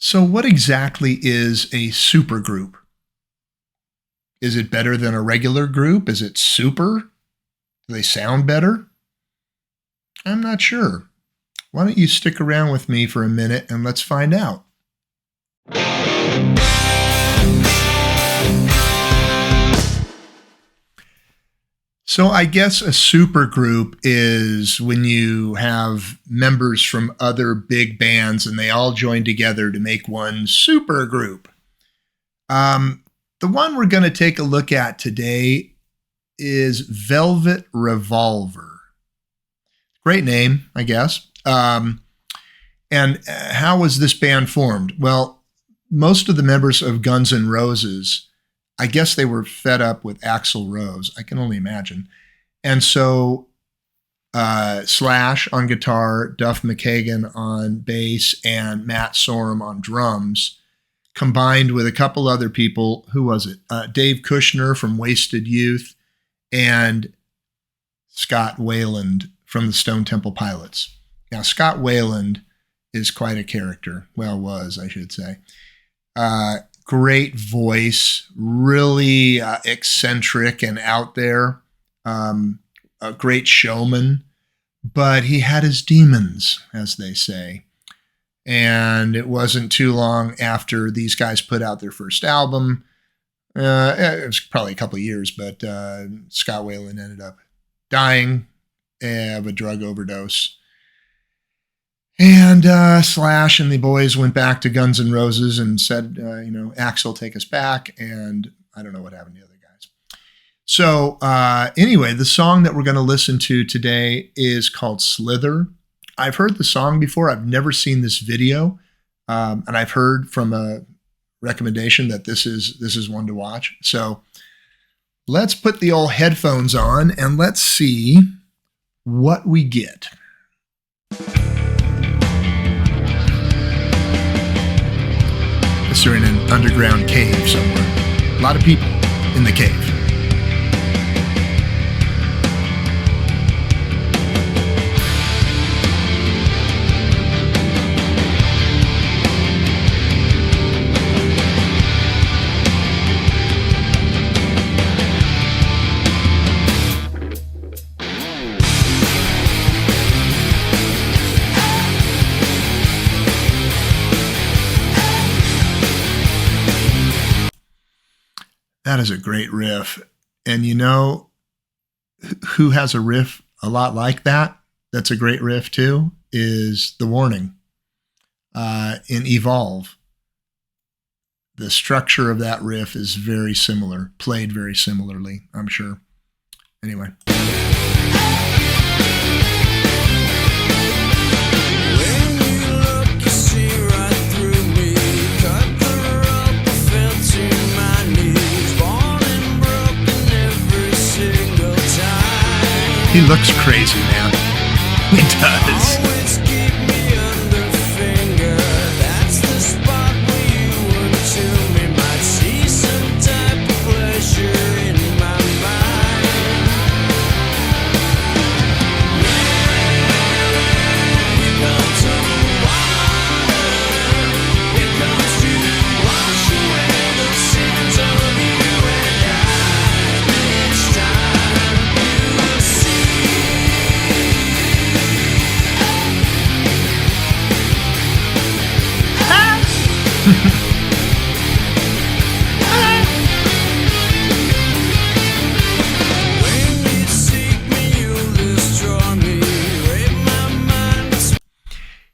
So what exactly is a supergroup? Is it better than a regular group? Is it super? Do they sound better? I'm not sure. Why don't you stick around with me for a minute and let's find out. So I guess a supergroup is when you have members from other big bands and they all join together to make one supergroup. The one we're going to take a look at today is Velvet Revolver. Great name, I guess. And how was this band formed? Well, most of the members of Guns N' Roses, I guess they were fed up with Axl Rose. I can only imagine. And so Slash on guitar, Duff McKagan on bass, and Matt Sorum on drums, combined with a couple other people. Who was it? Dave Kushner from Wasted Youth and Scott Weiland from the Stone Temple Pilots. Now, Scott Weiland is quite a character. Well, was, I should say. Great voice, really eccentric and out there, a great showman, but he had his demons, as they say. And it wasn't too long after these guys put out their first album. It was probably a couple of years, but Scott Weiland ended up dying of a drug overdose. And Slash and the boys went back to Guns N' Roses and said, Axl, take us back. And I don't know what happened to the other guys. So anyway, the song that we're going to listen to today is called Slither. I've heard the song before. I've never seen this video. And I've heard from a recommendation that this is one to watch. So let's put the old headphones on and let's see what we get. They're in an underground cave somewhere. A lot of people in the cave. That is a great riff. And you know who has a riff a lot like that? That's a great riff too, is The Warning in Evolve. The structure of that riff is very similar, played very similarly, I'm sure. Anyway. He looks crazy, man. He does.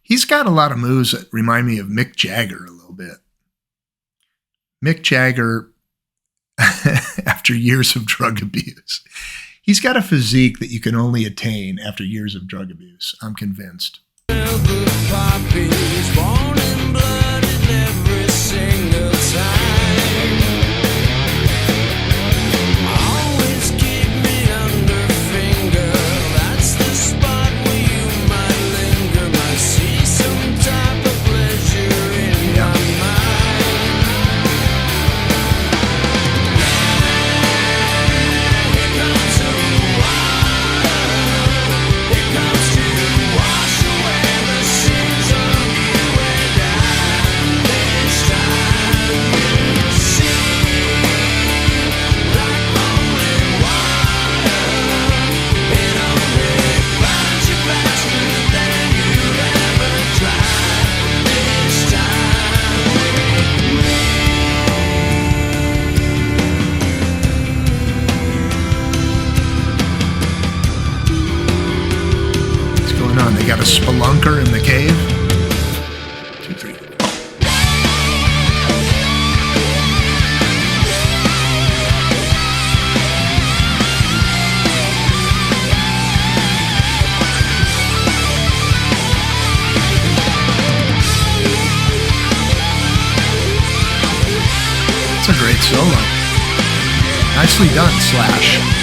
He's got a lot of moves that remind me of Mick Jagger a little bit. Mick Jagger, after years of drug abuse, he's got a physique that you can only attain after years of drug abuse. I'm convinced. bunker in the cave. 2, 3. It's a great solo. Nicely done, Slash.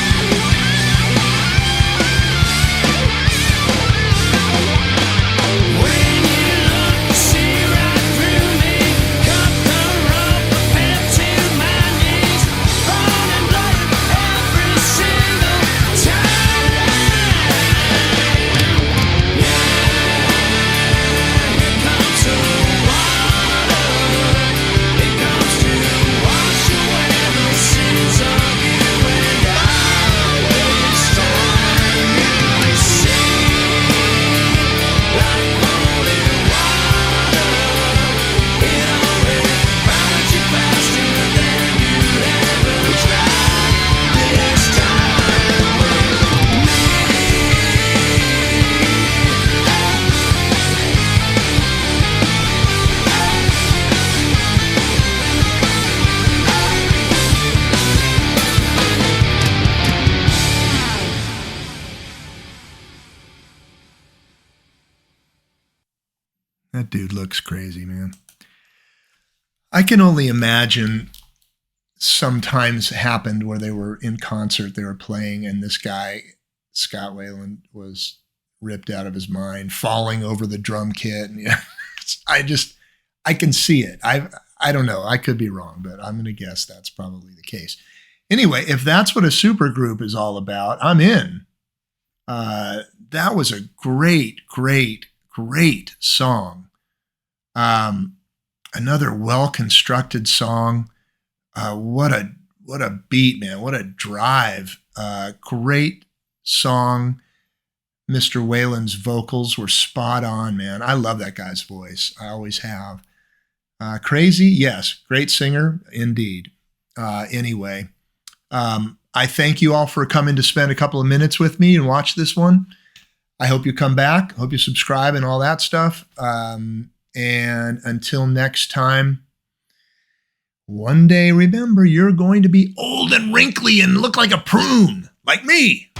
That dude looks crazy, man. I can only imagine sometimes happened where they were in concert, they were playing, and this guy, Scott Weiland, was ripped out of his mind, falling over the drum kit. And yeah, I can see it. I don't know. I could be wrong, but I'm going to guess that's probably the case. Anyway, if that's what a supergroup is all about, I'm in. That was a great song. Another well-constructed song. What a beat, man. What a drive. Great song. Mr. Weiland's vocals were spot on, man. I love that guy's voice. I always have. Crazy? Yes. Great singer, indeed. Anyway, I thank you all for coming to spend a couple of minutes with me and watch this one. I hope you come back. Hope you subscribe and all that stuff. And until next time, one day, remember, you're going to be old and wrinkly and look like a prune, like me.